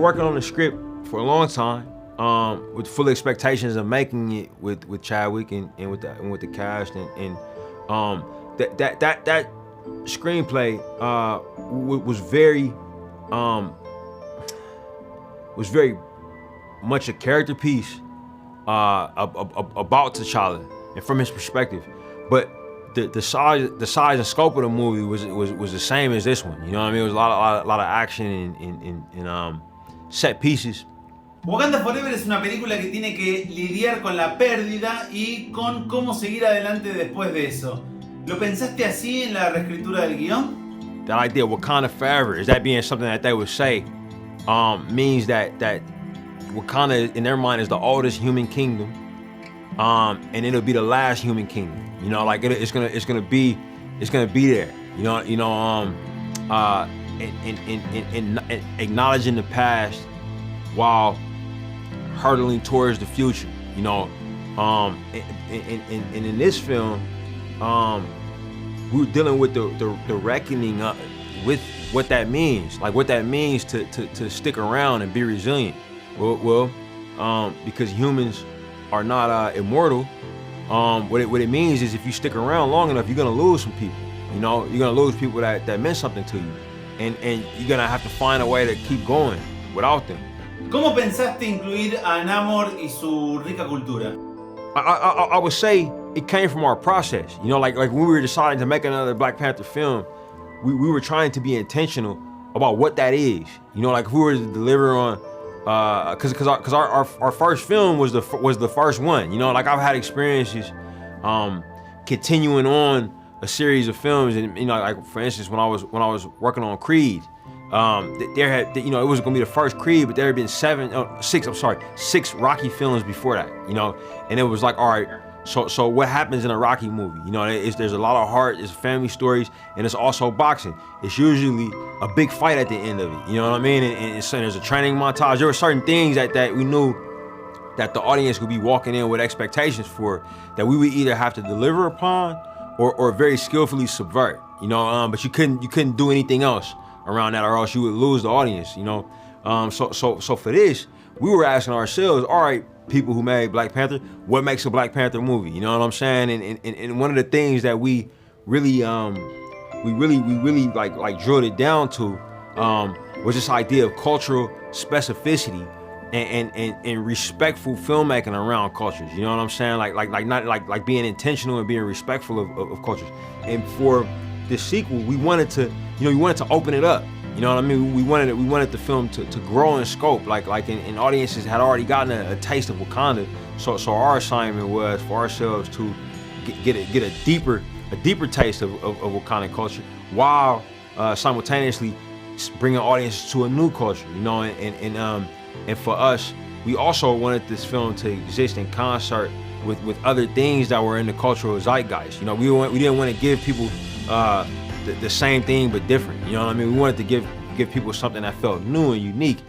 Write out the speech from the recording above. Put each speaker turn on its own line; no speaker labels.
working on the script for a long time, with full expectations of making it with Chadwick and with the cast, and that screenplay was very much a character piece about T'Challa and from his perspective, but the size and scope of the movie was the same as this one. You know what I mean? It was a lot of action and set pieces.
Wakanda Forever es una película que tiene que lidiar con la pérdida y con cómo seguir adelante después de eso. ¿Lo pensaste así en la reescritura del guión?
That idea of Wakanda Forever, is that being something that they would say, means that Wakanda in their mind is the oldest human kingdom, and it'll be the last human kingdom. You know, like it's gonna be there. In acknowledging the past while hurtling towards the future. You know, and in this film, we were dealing with the reckoning with what that means, like what that means to stick around and be resilient. Well, because humans are not immortal. What it means is if you stick around long enough, you're gonna lose some people. You know, you're gonna lose people that meant something to you, and you're gonna have to find a way to keep going without them.
¿Cómo pensaste incluir a Namor y su rica cultura?
I would say it came from our process. You know, like when we were deciding to make another Black Panther film, we were trying to be intentional about what that is. You know, like if we were to deliver on, because our first film was the first one. You know, like I've had experiences continuing on a series of films, and you know, like for instance, when I was working on Creed, it was gonna be the first Creed, but there had been six Rocky films before that. You know, and it was like, all right, so what happens in a Rocky movie? You know, there's a lot of heart, it's family stories, and it's also boxing. It's usually a big fight at the end of it. You know what I mean? And so there's a training montage. There were certain things that we knew that the audience would be walking in with expectations for, that we would either have to deliver upon or very skillfully subvert. You know, but you couldn't do anything else around that, or else you would lose the audience. You know, so for this, we were asking ourselves, all right, people who made Black Panther, what makes a Black Panther movie? You know what I'm saying? And one of the things that we really like drilled it down to was this idea of cultural specificity and respectful filmmaking around cultures. You know what I'm saying? Like being intentional and being respectful of cultures. And for the sequel, we wanted to open it up. You know what I mean? We wanted the film to grow in scope, like and audiences had already gotten a taste of Wakanda. So our assignment was for ourselves to get a deeper taste of Wakandan culture, while simultaneously bringing audiences to a new culture. You know, and for us, we also wanted this film to exist in concert with other things that were in the cultural zeitgeist. You know, we didn't want to give people the same thing but different. You know what I mean? We wanted to give people something that felt new and unique,